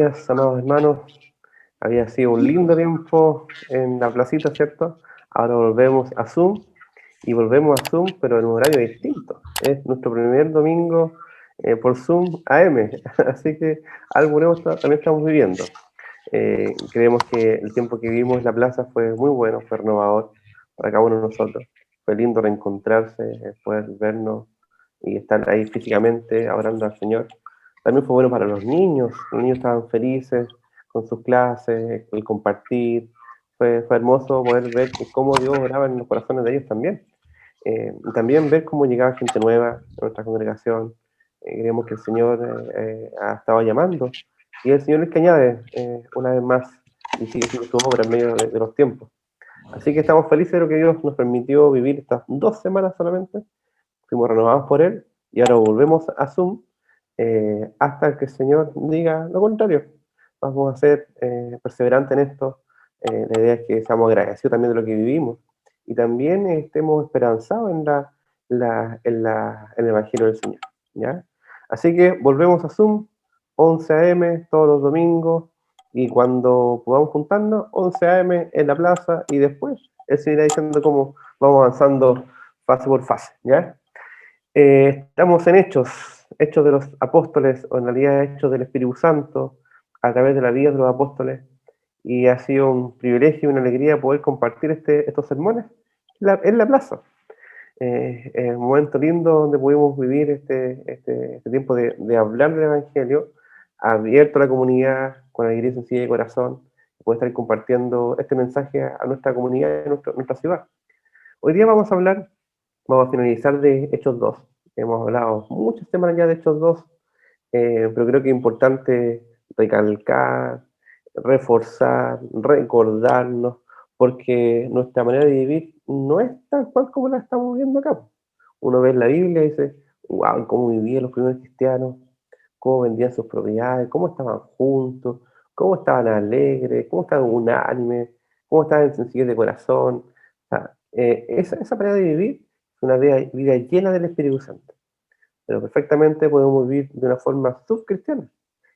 días, amados hermanos. Había sido un lindo tiempo en la placita, ¿cierto? Ahora volvemos a Zoom y volvemos a Zoom, pero en un horario distinto. Es nuestro primer domingo por Zoom AM, así que algo nuevo también estamos viviendo. Creemos que el tiempo que vivimos en la plaza fue muy bueno, fue renovador para cada uno de nosotros. Fue lindo reencontrarse, poder vernos y estar ahí físicamente adorando al Señor. También fue bueno para los niños estaban felices con sus clases, el compartir. Fue hermoso poder ver cómo Dios oraba en los corazones de ellos también. Y también ver cómo llegaba gente nueva a nuestra congregación. Creemos que el Señor ha estado llamando y el Señor es que añade una vez más y sigue siendo su obra en medio de los tiempos. Así que estamos felices de lo que Dios nos permitió vivir estas 2 semanas solamente. Fuimos renovados por Él y ahora volvemos a Zoom hasta que el Señor diga lo contrario. Vamos a ser perseverantes en esto. La idea es que seamos agradecidos también de lo que vivimos y también estemos esperanzados en el Evangelio del Señor. ¿Ya? Así que volvemos a Zoom, 11 a.m. todos los domingos, y cuando podamos juntarnos, 11 a.m. en la plaza, y después Él seguirá diciendo cómo vamos avanzando fase por fase. ¿Ya? Estamos en Hechos de los Apóstoles, o en realidad Hechos del Espíritu Santo, a través de la vida de los apóstoles, y ha sido un privilegio y una alegría poder compartir estos sermones en la plaza. Un momento lindo donde pudimos vivir este tiempo de hablar del Evangelio, abierto a la comunidad, con alegría sencilla de corazón, poder estar compartiendo este mensaje a nuestra comunidad y a nuestra ciudad. Hoy día vamos a finalizar de Hechos 2. Hemos hablado muchas semanas ya de Hechos 2, pero creo que es importante recalcar, reforzar, recordarnos, porque nuestra manera de vivir no es tal cual como la estamos viendo acá. Uno ve la Biblia y dice, wow, cómo vivían los primeros cristianos, cómo vendían sus propiedades, cómo estaban juntos, cómo estaban alegres, cómo estaban unánimes, cómo estaban en sencillez de corazón. O sea, esa manera de vivir es una vida llena del Espíritu Santo, pero perfectamente podemos vivir de una forma subcristiana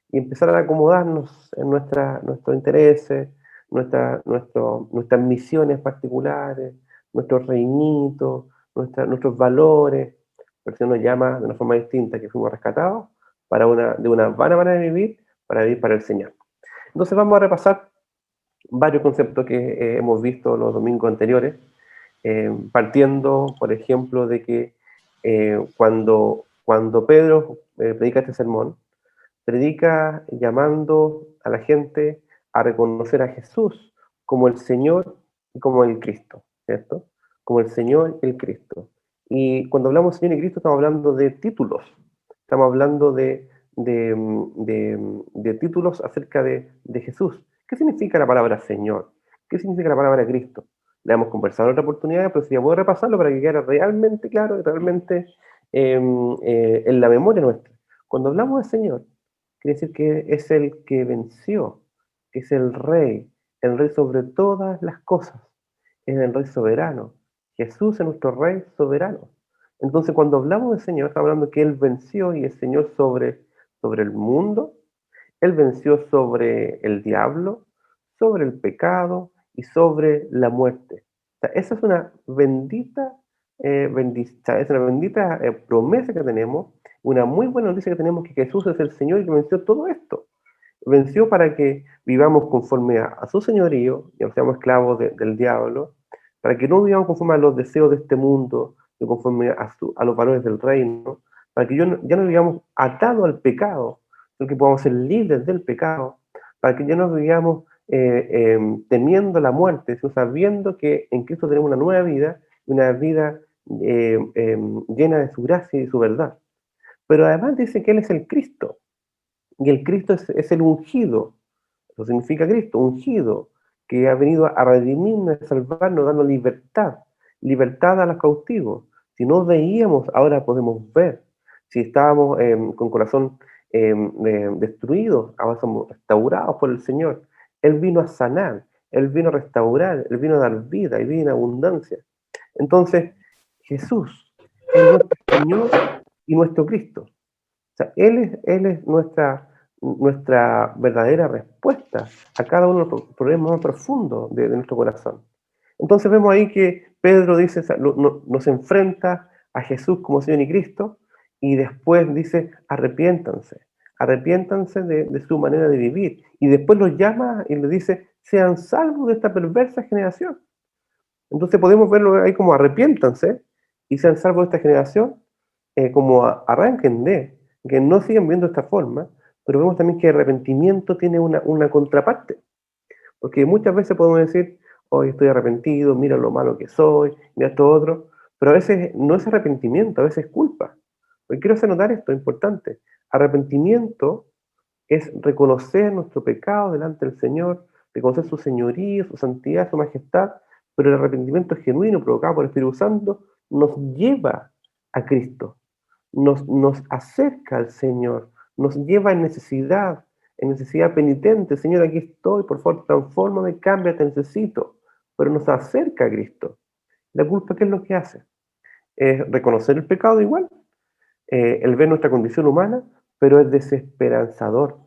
y empezar a acomodarnos en nuestros intereses, nuestras misiones particulares, nuestros reinitos, nuestros valores. El Señor nos llama de una forma distinta, que fuimos rescatados de una vana manera de vivir, para vivir para el Señor. Entonces vamos a repasar varios conceptos que hemos visto los domingos anteriores, partiendo, por ejemplo, de que cuando Pedro predica este sermón, predica llamando a la gente a reconocer a Jesús como el Señor y como el Cristo, ¿cierto? Como el Señor y el Cristo. Y cuando hablamos de Señor y Cristo estamos hablando de títulos, estamos hablando de títulos acerca de Jesús. ¿Qué significa la palabra Señor? ¿Qué significa la palabra Cristo? Le hemos conversado en otra oportunidad, pero sería bueno repasarlo para que quede realmente claro y realmente en la memoria nuestra. Cuando hablamos de Señor, quiere decir que es el que venció, que es el rey sobre todas las cosas, es el rey soberano. Jesús es nuestro rey soberano. Entonces, cuando hablamos del Señor, estamos hablando que Él venció y es Señor sobre el mundo, Él venció sobre el diablo, sobre el pecado y sobre la muerte. O sea, esa es una bendita, promesa que tenemos, una muy buena noticia que tenemos, que Jesús es el Señor y que venció todo esto. Venció para que vivamos conforme a su señorío y no seamos esclavos del diablo, para que no vivamos conforme a los deseos de este mundo, y conforme a los valores del reino, para que ya no vivamos atados al pecado, sino que podamos ser libres del pecado, para que ya no vivamos temiendo la muerte, sino sabiendo que en Cristo tenemos una vida llena de su gracia y su verdad. Pero además dice que Él es el Cristo, y el Cristo es el ungido. Eso significa Cristo, ungido, que ha venido a redimirnos, a salvarnos, dando libertad a los cautivos. Si no veíamos, ahora podemos ver. Si estábamos con corazón destruido, ahora somos restaurados por el Señor. Él vino a sanar, Él vino a restaurar, Él vino a dar vida y vida en abundancia. Entonces, Jesús es nuestro Señor y nuestro Cristo. O sea, Él es nuestra verdadera respuesta a cada uno de los problemas más profundos de nuestro corazón. Entonces vemos ahí que Pedro dice, nos enfrenta a Jesús como Señor y Cristo, y después dice, arrepiéntanse de su manera de vivir. Y después los llama y les dice, sean salvos de esta perversa generación. Entonces podemos verlo ahí como arrepiéntanse y sean salvos de esta generación, como arranquen de, que no sigan viendo de esta forma, pero vemos también que el arrepentimiento tiene una contraparte, porque muchas veces podemos decir, hoy estoy arrepentido, mira lo malo que soy, mira esto otro, pero a veces no es arrepentimiento, a veces es culpa. Hoy quiero hacer notar esto, importante. Arrepentimiento es reconocer nuestro pecado delante del Señor, reconocer su señoría, su santidad, su majestad, pero el arrepentimiento genuino provocado por el Espíritu Santo nos lleva a Cristo, nos acerca al Señor, nos lleva en necesidad penitente. Señor, aquí estoy, por favor, transfórmame, cambia, te necesito. Pero nos acerca a Cristo. La culpa, ¿qué es lo que hace? Es reconocer el pecado igual, el ver nuestra condición humana, pero es desesperanzador.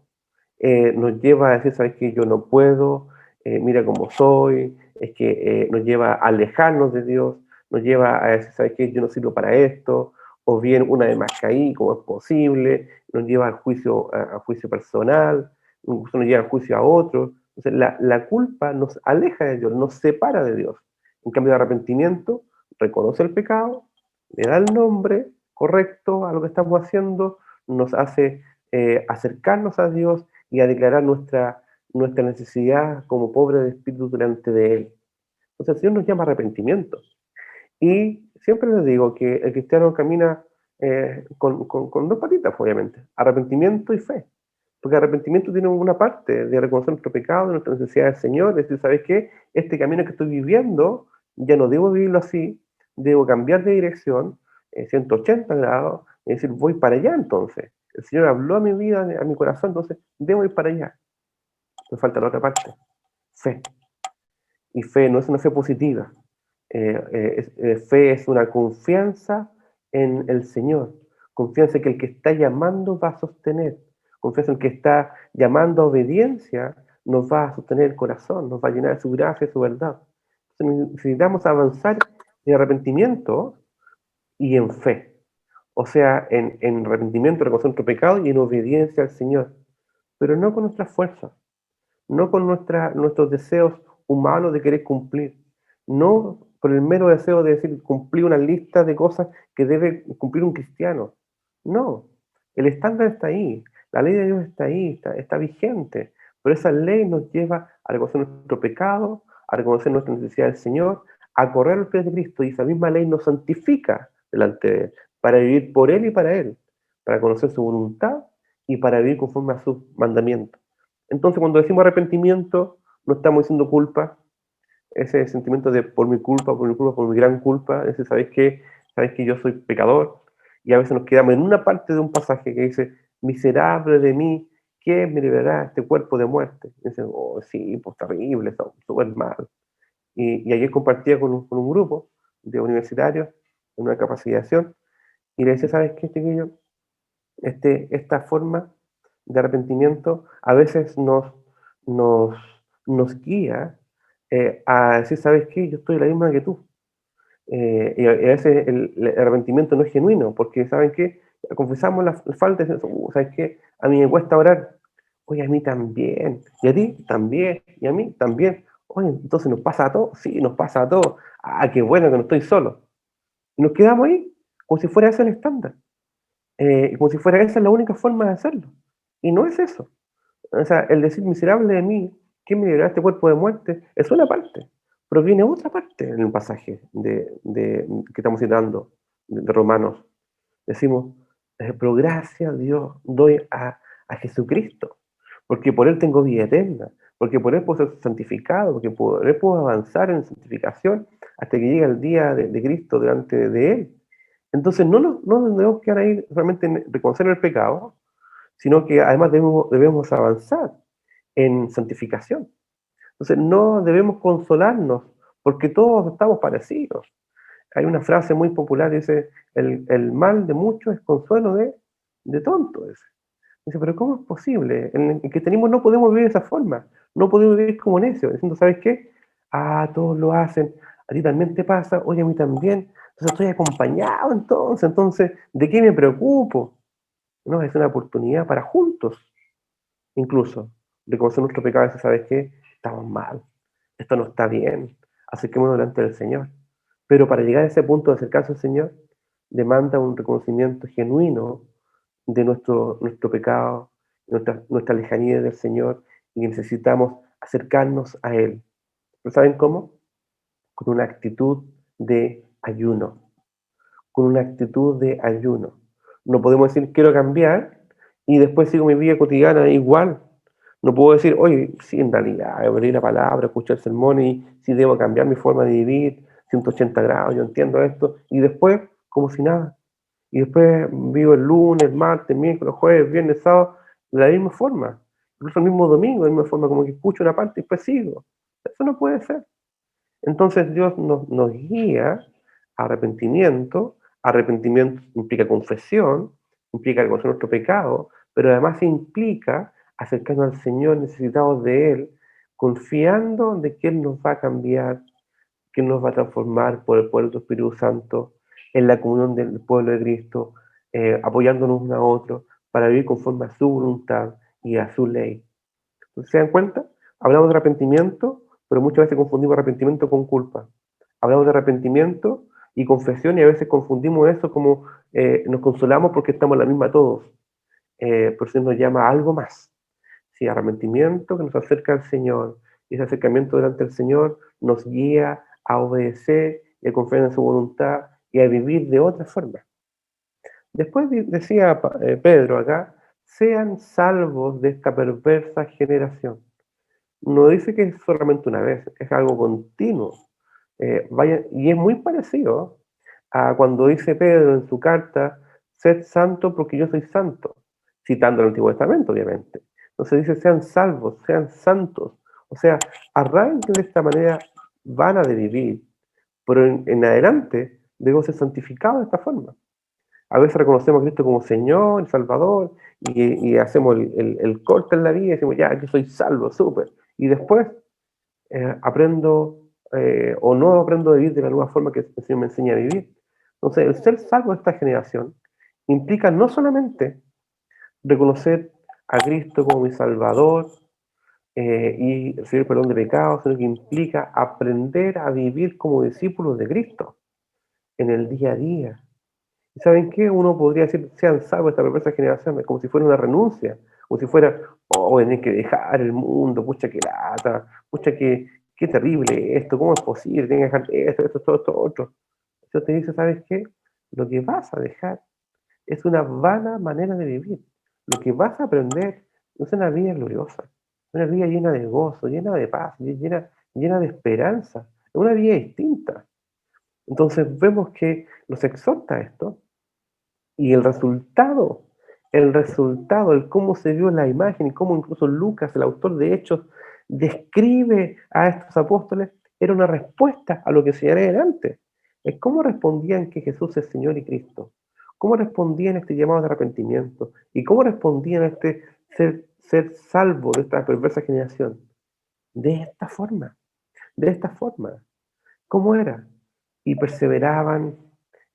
Nos lleva a decir, ¿sabes qué? Yo no puedo, mira cómo soy, es que nos lleva a alejarnos de Dios, nos lleva a decir, ¿sabes qué? Yo no sirvo para esto, o bien una vez más caí, ¿cómo es posible? Nos lleva al juicio, a juicio personal, incluso nos lleva al juicio a otros. Entonces, la culpa nos aleja de Dios, nos separa de Dios. En cambio, el arrepentimiento reconoce el pecado, le da el nombre correcto a lo que estamos haciendo, nos hace acercarnos a Dios y a declarar nuestra necesidad como pobre de espíritu delante de Él. Entonces el Señor nos llama arrepentimiento. Y siempre les digo que el cristiano camina con dos patitas, obviamente, arrepentimiento y fe. Porque arrepentimiento tiene una parte de reconocer nuestro pecado, de nuestra necesidad del Señor, decir, ¿sabes qué? Este camino que estoy viviendo, ya no debo vivirlo así, debo cambiar de dirección, 180 grados, y decir, voy para allá entonces. El Señor habló a mi vida, a mi corazón, entonces debo ir para allá. Me falta la otra parte, fe. Y fe no es una fe positiva. Fe es una confianza en el Señor. Confianza en que el que está llamando va a sostener. Confianza en que está llamando a obediencia nos va a sostener el corazón, nos va a llenar de su gracia y su verdad. Entonces necesitamos avanzar en arrepentimiento y en fe. O sea, en arrepentimiento, reconocer nuestro pecado y en obediencia al Señor. Pero no con nuestras fuerzas, no con nuestros deseos humanos de querer cumplir, no por el mero deseo de decir cumplir una lista de cosas que debe cumplir un cristiano. No, el estándar está ahí, la ley de Dios está ahí, está vigente, pero esa ley nos lleva a reconocer nuestro pecado, a reconocer nuestra necesidad del Señor, a correr los pies de Cristo, y esa misma ley nos santifica delante de Él, para vivir por Él y para Él, para conocer su voluntad y para vivir conforme a sus mandamientos. Entonces, cuando decimos arrepentimiento, no estamos diciendo culpa, ese sentimiento de por mi culpa, por mi culpa, por mi gran culpa, ese, ¿sabes que yo soy pecador? Y a veces nos quedamos en una parte de un pasaje que dice, miserable de mí, ¿quién me liberará este cuerpo de muerte? Y dicen, oh, sí, pues terrible, súper mal. Y ayer compartía con un grupo de universitarios en una capacitación, y le decía, ¿sabes qué, chiquillo? Esta forma de arrepentimiento a veces nos, nos guía a decir, ¿sabes qué? Yo estoy la misma que tú. Y a veces el arrepentimiento no es genuino, porque ¿saben qué? Confesamos las faltas, ¿sabes qué? A mí me cuesta orar. Oye, a mí también. Y a ti también. Y a mí también. Oye, entonces nos pasa a todos. Sí, nos pasa a todos. Ah, qué bueno que no estoy solo. Y nos quedamos ahí, como si fuera ese el estándar. Como si fuera esa la única forma de hacerlo. Y no es eso. O sea, el decir miserable de mí, ¿quién me librará de este cuerpo de muerte? Es una parte, pero viene otra parte en el pasaje que estamos citando de Romanos. Decimos, pero gracias a Dios doy a Jesucristo, porque por Él tengo vida eterna, porque por Él puedo ser santificado, porque por Él puedo avanzar en santificación hasta que llegue el día de Cristo delante de Él. Entonces no nos debemos quedar ahí realmente en reconocer el pecado, sino que además debemos avanzar en santificación. Entonces no debemos consolarnos, porque todos estamos parecidos. Hay una frase muy popular, dice, el mal de muchos es consuelo de tonto. Dice. Dice, pero ¿cómo es posible? En el cristianismo no podemos vivir de esa forma, no podemos vivir como necios, diciendo, ¿sabes qué? Ah, todos lo hacen, a ti también te pasa, oye, a mí también, entonces estoy acompañado entonces, ¿de qué me preocupo? No, es una oportunidad para juntos, incluso, reconocer nuestro pecado y decir, ¿sabes qué? Estamos mal, esto no está bien, acerquémonos delante del Señor. Pero para llegar a ese punto de acercarse al Señor, demanda un reconocimiento genuino de nuestro pecado, nuestra lejanía del Señor, y necesitamos acercarnos a Él. ¿Pero saben cómo? Con una actitud de ayuno, con una actitud de ayuno. No podemos decir quiero cambiar y después sigo mi vida cotidiana igual. No puedo decir, oye, sí, en realidad, abrir la palabra, escuchar el sermón y sí debo cambiar mi forma de vivir, 180 grados, yo entiendo esto, y después, como si nada. Y después vivo el lunes, martes, miércoles, jueves, viernes, sábado, de la misma forma. Incluso el mismo domingo, de la misma forma, como que escucho una parte y después sigo. Eso no puede ser. Entonces Dios nos guía a arrepentimiento. Arrepentimiento implica confesión, implica reconocer nuestro pecado, pero además implica acercarnos al Señor necesitados de Él, confiando de que Él nos va a cambiar, que nos va a transformar por el poder del Espíritu Santo, en la comunión del pueblo de Cristo, apoyándonos uno a otro para vivir conforme a su voluntad y a su ley. ¿Se dan cuenta? Hablamos de arrepentimiento, pero muchas veces confundimos arrepentimiento con culpa. Hablamos de arrepentimiento y confesión y a veces confundimos eso como nos consolamos porque estamos en la misma todos. Por eso nos llama a algo más. Sí, arrepentimiento que nos acerca al Señor. Y ese acercamiento delante del Señor nos guía a obedecer y a confiar en su voluntad y a vivir de otra forma. Después decía Pedro acá, sean salvos de esta perversa generación. No dice que es solamente una vez, es algo continuo. Y es muy parecido a cuando dice Pedro en su carta, sed santo porque yo soy santo, citando el Antiguo Testamento, obviamente. Entonces dice, sean salvos, sean santos. O sea, arranquen de esta manera vana de vivir, pero en adelante debemos ser santificados de esta forma. A veces reconocemos a Cristo como Señor, Salvador, y hacemos el corte en la vida y decimos, ya, yo soy salvo, súper. Y después aprendo o no aprendo a vivir de la nueva forma que el Señor me enseña a vivir. Entonces, el ser salvo de esta generación implica no solamente reconocer a Cristo como mi Salvador y recibir perdón de pecados, sino que implica aprender a vivir como discípulos de Cristo en el día a día. ¿Y saben qué? Uno podría decir, sean salvos esta perversa generación, es como si fuera una renuncia, como si fuera, oh, tener que dejar el mundo, pucha que lata, pucha que, qué terrible esto, ¿cómo es posible? Tienes que dejar esto, otro. Yo te dice, ¿sabes qué? Lo que vas a dejar es una vana manera de vivir. Lo que vas a aprender es una vida gloriosa, una vida llena de gozo, llena de paz, llena de esperanza, una vida distinta. Entonces vemos que nos exhorta esto y el cómo se vio la imagen y cómo incluso Lucas, el autor de Hechos, describe a estos apóstoles, era una respuesta a lo que señalé antes. Es cómo respondían que Jesús es Señor y Cristo. Cómo respondían a este llamado de arrepentimiento. Y cómo respondían a este ser salvo de esta perversa generación. De esta forma. De esta forma. ¿Cómo era? Y perseveraban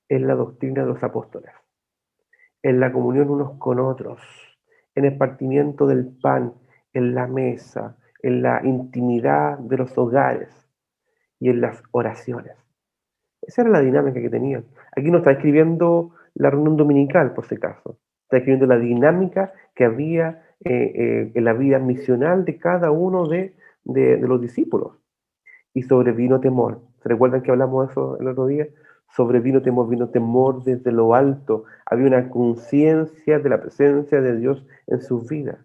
en la doctrina de los apóstoles, en la comunión unos con otros, en el partimiento del pan, en la mesa, en la intimidad de los hogares y en las oraciones. Esa era la dinámica que tenían. Aquí no está escribiendo la reunión dominical, por si acaso. Está escribiendo la dinámica que había en la vida misional de cada uno de los discípulos. Y sobrevino temor. ¿Se recuerdan que hablamos de eso el otro día? Sobrevino temor, vino temor desde lo alto. Había una conciencia de la presencia de Dios en sus vidas.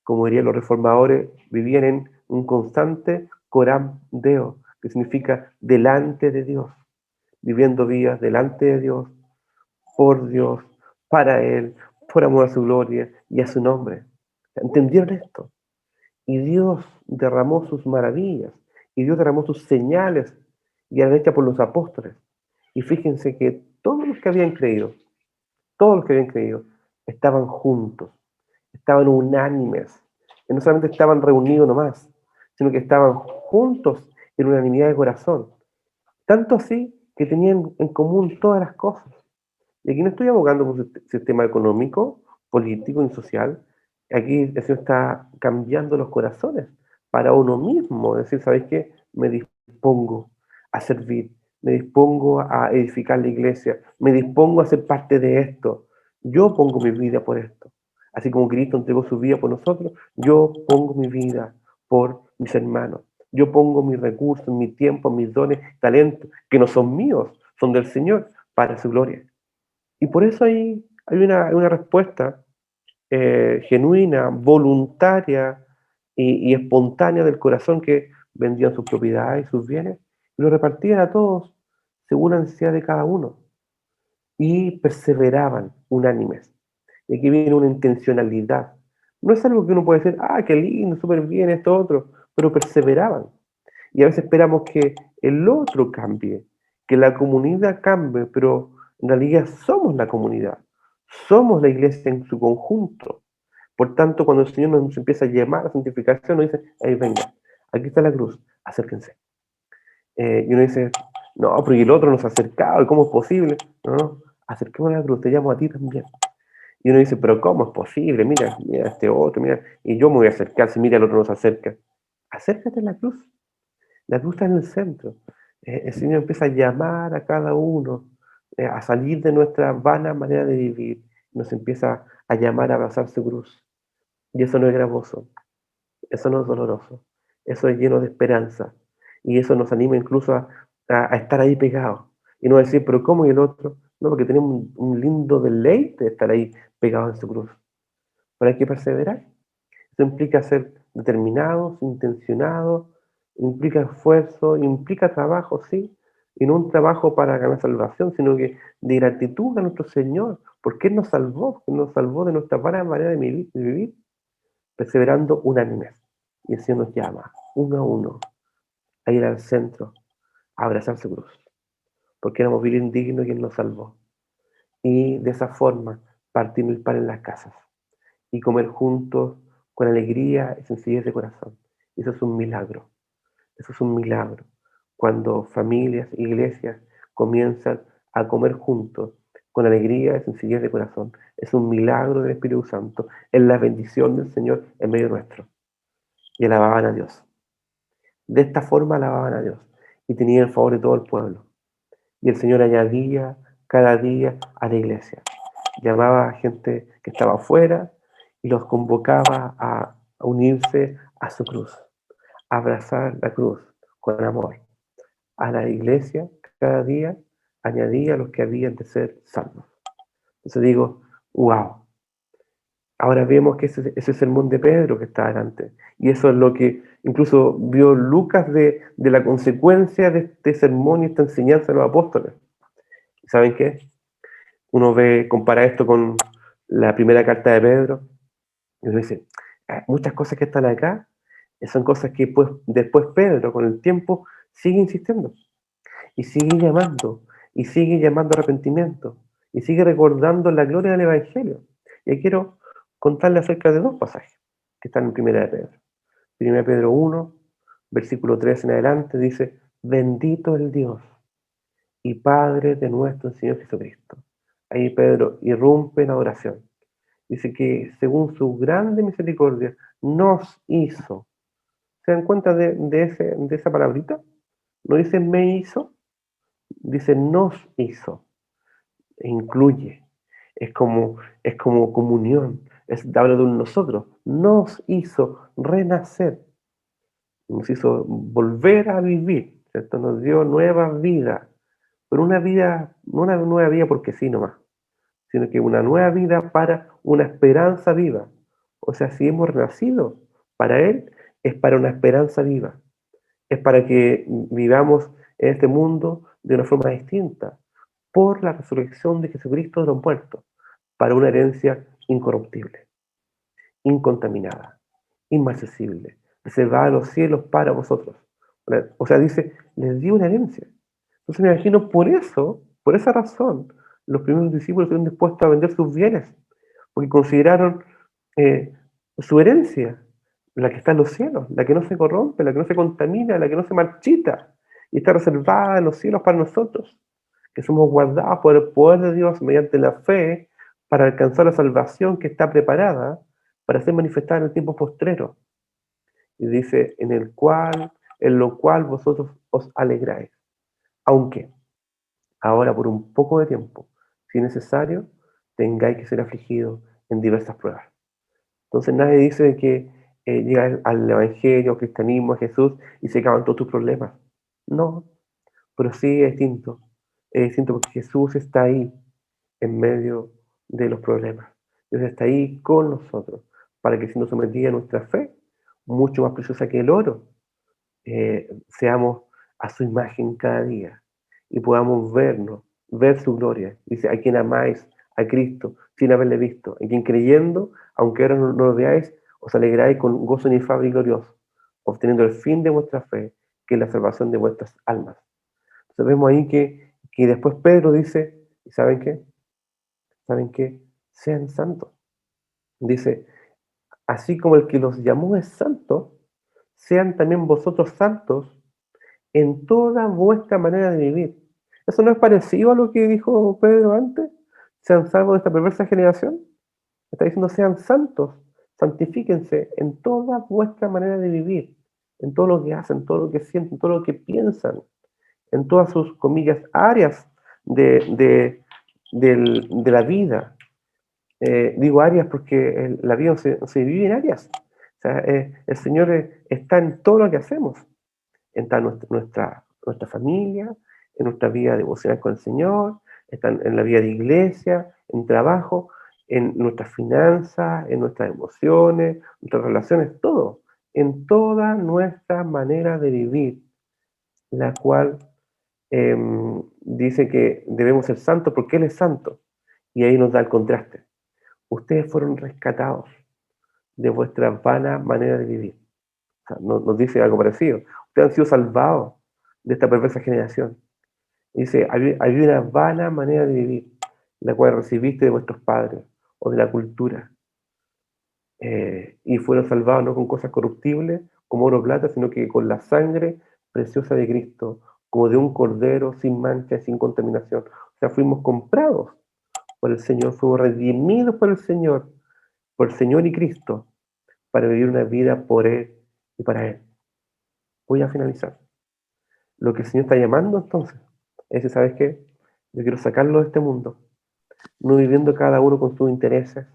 Como dirían los reformadores, vivían en un constante coram deo, que significa delante de Dios, viviendo vidas delante de Dios, para Él, por amor a su gloria y a su nombre. ¿Entendieron esto? Y Dios derramó sus maravillas, y Dios derramó sus señales, y eran hechas por los apóstoles. Y fíjense que todos los que habían creído, estaban juntos, estaban unánimes, y no solamente estaban reunidos nomás, sino que estaban juntos en unanimidad de corazón. Tanto así que tenían en común todas las cosas. Y aquí no estoy abogando por un sistema económico, político ni social. Aquí el Señor está cambiando los corazones para uno mismo. Es decir, ¿sabéis qué? Me dispongo a servir, me dispongo a edificar la iglesia, me dispongo a ser parte de esto. Yo pongo mi vida por esto. Así como Cristo entregó su vida por nosotros, yo pongo mi vida por mis hermanos. Yo pongo mis recursos, mi tiempo, mis dones, talentos, que no son míos, son del Señor, para su gloria. Y por eso hay una respuesta genuina, voluntaria y espontánea del corazón que vendían sus propiedades y sus bienes y lo repartían a todos según la necesidad de cada uno y perseveraban unánimes. Y aquí viene una intencionalidad. No es algo que uno puede decir, ah, qué lindo, súper bien, esto otro, pero perseveraban. Y a veces esperamos que el otro cambie, que la comunidad cambie, pero en realidad somos la comunidad, somos la iglesia en su conjunto. Por tanto, cuando el Señor nos empieza a llamar a la santificación, nos dice, ahí venga, aquí está la cruz, acérquense. Y uno dice, no, pero y el otro nos ha acercado, ¿y cómo es posible? No, no, acerquemos a la cruz, te llamo a ti también. Y uno dice, pero ¿cómo es posible? Mira, mira este otro, mira, y yo me voy a acercar, si mira el otro nos acerca. Acércate a la cruz. La cruz está en el centro. El Señor empieza a llamar a cada uno a salir de nuestra vana manera de vivir. Nos empieza a llamar a abrazar su cruz. Y eso no es gravoso, eso no es doloroso, eso es lleno de esperanza. Y eso nos anima incluso a estar ahí pegados. Y no decir, pero ¿cómo y el otro? No, porque tenemos un lindo deleite de estar ahí pegados en su cruz. Pero hay que perseverar. Eso implica ser determinados, intencionados, implica esfuerzo, implica trabajo, sí, y no un trabajo para ganar salvación, sino que de gratitud a nuestro Señor, porque Él nos salvó de nuestra vana manera de vivir, perseverando unánimes. Y el Señor nos llama, uno a uno, a ir al centro, a abrazar su cruz, porque éramos bien indignos y Él nos salvó. Y de esa forma, partir el pan en las casas y comer juntos con alegría y sencillez de corazón. Y eso es un milagro. Eso es un milagro. Cuando familias, iglesias comienzan a comer juntos con alegría y sencillez de corazón. Es un milagro del Espíritu Santo. Es la bendición del Señor en medio nuestro. Y alababan a Dios. De esta forma alababan a Dios. Y tenían el favor de todo el pueblo. Y el Señor añadía cada día a la iglesia. Llamaba a gente que estaba afuera y los convocaba a unirse a su cruz, a abrazar la cruz con amor. A la iglesia cada día añadía a los que habían de ser salvos. Entonces digo, wow, ahora vemos que ese sermón de Pedro que está adelante. Y eso es lo que incluso vio Lucas de la consecuencia de este sermón y esta enseñanza de los apóstoles. ¿Saben qué? Uno ve, compara esto con la primera carta de Pedro, y uno dice, muchas cosas que están acá son cosas que pues, después Pedro, con el tiempo, sigue insistiendo, y sigue llamando arrepentimiento, y sigue recordando la gloria del Evangelio. Y aquí quiero contarle acerca de dos pasajes que están en primera de Pedro. Primera de Pedro 1, versículo 3 en adelante, dice, bendito el Dios y Padre de nuestro Señor Jesucristo. Ahí Pedro irrumpe en oración. Dice que según su grande misericordia nos hizo. ¿Se dan cuenta de esa palabrita? No dice me hizo, dice nos hizo. E incluye. Es como comunión. Habla de un nosotros. Nos hizo renacer. Nos hizo volver a vivir. ¿Cierto? Nos dio nueva vida. Pero una vida, no una nueva vida porque sí nomás, sino que una nueva vida para una esperanza viva. O sea, si hemos nacido para Él, es para una esperanza viva. Es para que vivamos en este mundo de una forma distinta, por la resurrección de Jesucristo de los muertos, para una herencia incorruptible, incontaminada, inmarcesible, reservada a los cielos para vosotros. O sea, dice, les dio una herencia. Entonces me imagino por eso, por esa razón, los primeros discípulos estuvieron dispuestos a vender sus bienes, porque consideraron eh, su herencia, la que está en los cielos, la que no se corrompe, la que no se contamina, la que no se marchita, y está reservada en los cielos para nosotros, que somos guardados por el poder de Dios mediante la fe para alcanzar la salvación que está preparada para ser manifestada en el tiempo postrero. Y dice, en lo cual vosotros os alegráis, aunque ahora por un poco de tiempo, si es necesario, tengáis que ser afligidos en diversas pruebas. Entonces nadie dice que llega al Evangelio, al cristianismo, a Jesús y se acaban todos tus problemas. No, pero sí es distinto. Es distinto porque Jesús está ahí en medio de los problemas. Dios está ahí con nosotros para que siendo sometida a nuestra fe, mucho más preciosa que el oro, seamos a su imagen cada día y podamos vernos, ver su gloria. Dice, a quien amáis, a Cristo, sin haberle visto, en quien creyendo, aunque ahora no lo veáis, os alegráis con gozo inefable y glorioso, obteniendo el fin de vuestra fe, que es la salvación de vuestras almas. Entonces vemos ahí que después Pedro dice, ¿y saben qué? ¿Saben qué? Sean santos. Dice, así como el que los llamó es santo, sean también vosotros santos en toda vuestra manera de vivir. ¿Eso no es parecido a lo que dijo Pedro antes? ¿Sean salvos de esta perversa generación? Está diciendo, sean santos, santifíquense en toda vuestra manera de vivir, en todo lo que hacen, todo lo que sienten, todo lo que piensan, en todas sus, comillas, áreas de la vida. Digo áreas porque la vida se divide en áreas. O sea, el Señor está en todo lo que hacemos. Está en nuestra familia, en nuestra vida devocional con el Señor, está en la vida de iglesia, en trabajo, en nuestras finanzas, en nuestras emociones, nuestras relaciones, todo, en toda nuestra manera de vivir, la cual dice que debemos ser santos porque Él es santo. Y ahí nos da el contraste. Ustedes fueron rescatados de vuestra vana manera de vivir. O sea, nos dice algo parecido. Ustedes han sido salvados de esta perversa generación. Dice, había una vana manera de vivir, la cual recibiste de vuestros padres o de la cultura, y fueron salvados no con cosas corruptibles como oro o plata, sino que con la sangre preciosa de Cristo, como de un cordero sin mancha y sin contaminación. O sea, fuimos comprados por el Señor, fuimos redimidos por el Señor y Cristo, para vivir una vida por Él y para Él. Voy a finalizar. Lo que el Señor está llamando entonces es, ¿sabes qué? Yo quiero sacarlo de este mundo, no viviendo cada uno con sus intereses,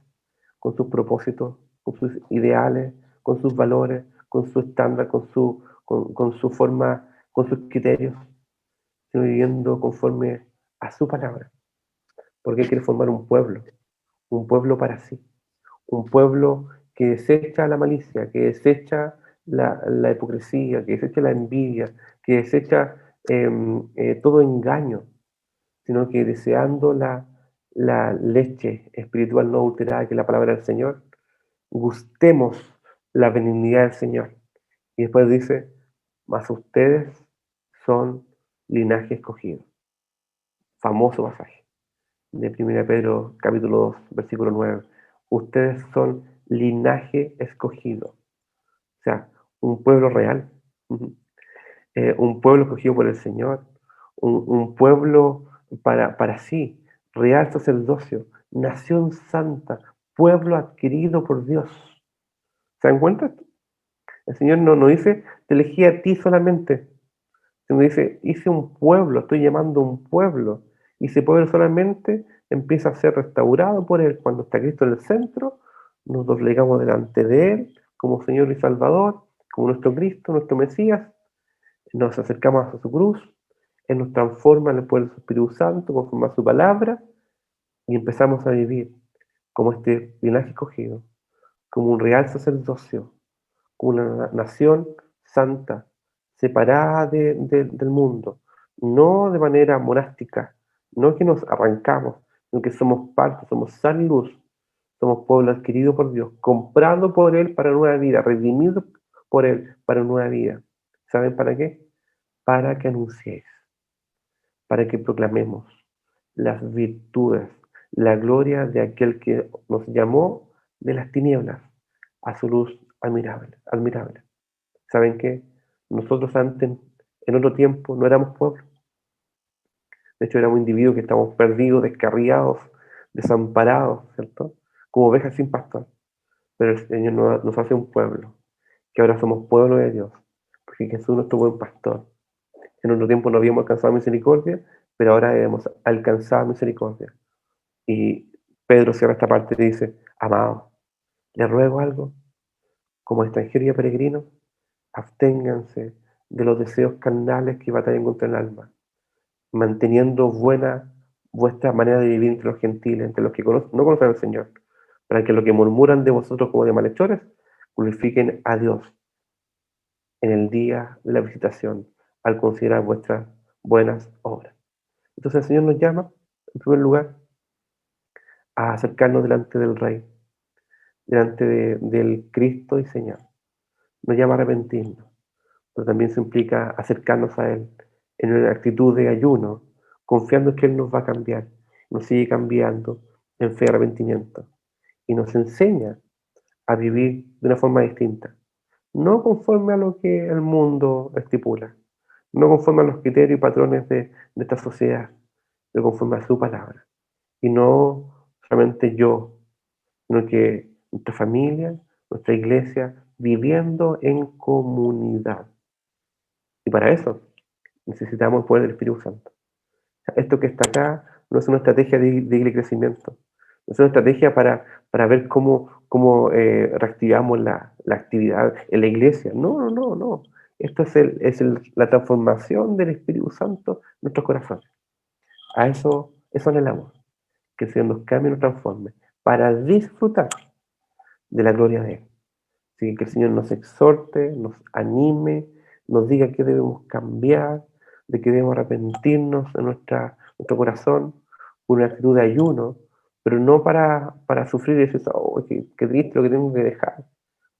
con sus propósitos, con sus ideales, con sus valores, con su estándar, con su forma, con sus criterios, sino viviendo conforme a su palabra, porque Él quiere formar un pueblo para sí, un pueblo que desecha la malicia, que desecha la hipocresía, que desecha la envidia, que desecha todo engaño, sino que deseando la leche espiritual no adulterada, que es la palabra del Señor, gustemos la benignidad del Señor. Y después dice, mas ustedes son linaje escogido. Famoso pasaje de 1 Pedro capítulo 2, versículo 9. Ustedes son linaje escogido. O sea, un pueblo real, un pueblo escogido por el Señor, un pueblo para sí, real sacerdocio, nación santa, pueblo adquirido por Dios. ¿Se dan cuenta? El Señor no dice, te elegí a ti solamente, sino dice, hice un pueblo, estoy llamando un pueblo. Y ese pueblo solamente empieza a ser restaurado por Él. Cuando está Cristo en el centro, nos doblegamos delante de Él como Señor y Salvador, como nuestro Cristo, nuestro Mesías. Nos acercamos a su cruz, Él nos transforma en el pueblo del Espíritu Santo, conforme a su palabra, y empezamos a vivir como este linaje escogido, como un real sacerdocio, una nación santa, separada del mundo, no de manera monástica, no que nos arrancamos, sino que somos parte, somos sal y luz, somos pueblo adquirido por Dios, comprado por Él para nueva vida, redimido por Él para nueva vida. ¿Saben para qué? Para que anunciéis, para que proclamemos las virtudes, la gloria de aquel que nos llamó de las tinieblas a su luz admirable, admirable. ¿Saben qué? Nosotros antes, en otro tiempo, no éramos pueblo. De hecho, éramos individuos que estábamos perdidos, descarriados, desamparados, ¿cierto? Como ovejas sin pastor. Pero el Señor nos hace un pueblo, que ahora somos pueblo de Dios, porque Jesús es nuestro buen pastor. En otro tiempo no habíamos alcanzado misericordia, pero ahora hemos alcanzado misericordia. Y Pedro cierra esta parte y dice, amado, le ruego algo, como extranjero y peregrino, absténganse de los deseos carnales que batallan contra el alma, manteniendo buena vuestra manera de vivir entre los gentiles, entre los que no conocen al Señor, para que lo que murmuran de vosotros como de malhechores, glorifiquen a Dios en el día de la visitación, al considerar vuestras buenas obras. Entonces el Señor nos llama, en primer lugar, a acercarnos delante del Rey, delante del Cristo y Señor. Nos llama a arrepentirnos, pero también se implica acercarnos a Él en una actitud de ayuno, confiando en que Él nos va a cambiar, nos sigue cambiando en fe y arrepentimiento, y nos enseña a vivir de una forma distinta, no conforme a lo que el mundo estipula, no conforme a los criterios y patrones de esta sociedad, pero conforme a su palabra. Y no solamente yo, sino que nuestra familia, nuestra iglesia, viviendo en comunidad. Y para eso necesitamos el poder del Espíritu Santo. Esto que está acá no es una estrategia de crecimiento, no es una estrategia para ver cómo reactivamos la actividad en la iglesia. No, no, no, no. Esto es la transformación del Espíritu Santo en nuestros corazones. A eso anhelamos, que el Señor nos cambie y nos transforme para disfrutar de la gloria de Él. Así que el Señor nos exhorte, nos anime, nos diga que debemos cambiar, de que debemos arrepentirnos en nuestro corazón, con una actitud de ayuno, pero no para sufrir y decir, oh, qué triste lo que tengo que dejar.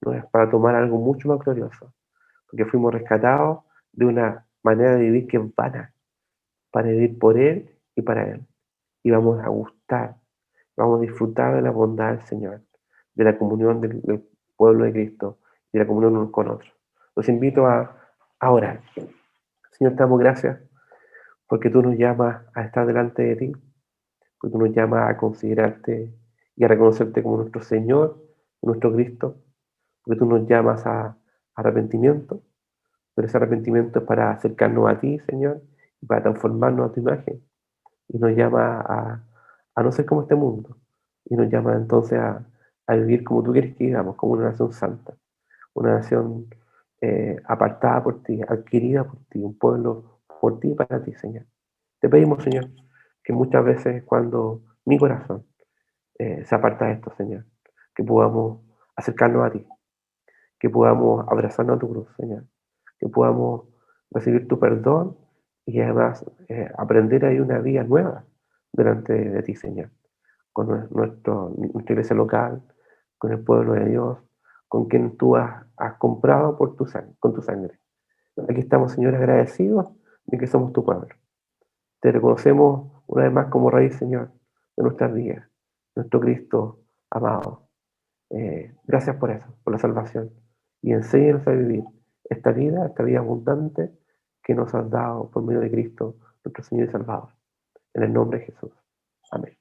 No, es para tomar algo mucho más glorioso, porque fuimos rescatados de una manera de vivir que es vana, para vivir por Él y para Él. Y vamos a gustar, vamos a disfrutar de la bondad del Señor, de la comunión del pueblo de Cristo y de la comunión unos con otros. Los invito a orar. Señor, te damos gracias porque tú nos llamas a estar delante de ti, porque tú nos llamas a considerarte y a reconocerte como nuestro Señor, nuestro Cristo, porque tú nos llamas a arrepentimiento, pero ese arrepentimiento es para acercarnos a ti, Señor, y para transformarnos a tu imagen. Y nos llama a no ser como este mundo. Y nos llama entonces a vivir como tú quieres que vivamos, como una nación santa, una nación apartada por ti, adquirida por ti, un pueblo por ti y para ti, Señor. Te pedimos, Señor, que muchas veces cuando mi corazón se aparta de esto, Señor, que podamos acercarnos a ti, que podamos abrazarnos a tu cruz, Señor, que podamos recibir tu perdón y además aprender ahí una vida nueva delante de ti, Señor, con nuestra iglesia local, con el pueblo de Dios, con quien tú has comprado por tu sangre, con tu sangre. Aquí estamos, Señor, agradecidos de que somos tu pueblo. Te reconocemos una vez más como Rey, Señor, de nuestras vidas, nuestro Cristo amado. Gracias por eso, por la salvación. Y enséñanos a vivir esta vida abundante que nos has dado por medio de Cristo, nuestro Señor y Salvador. En el nombre de Jesús. Amén.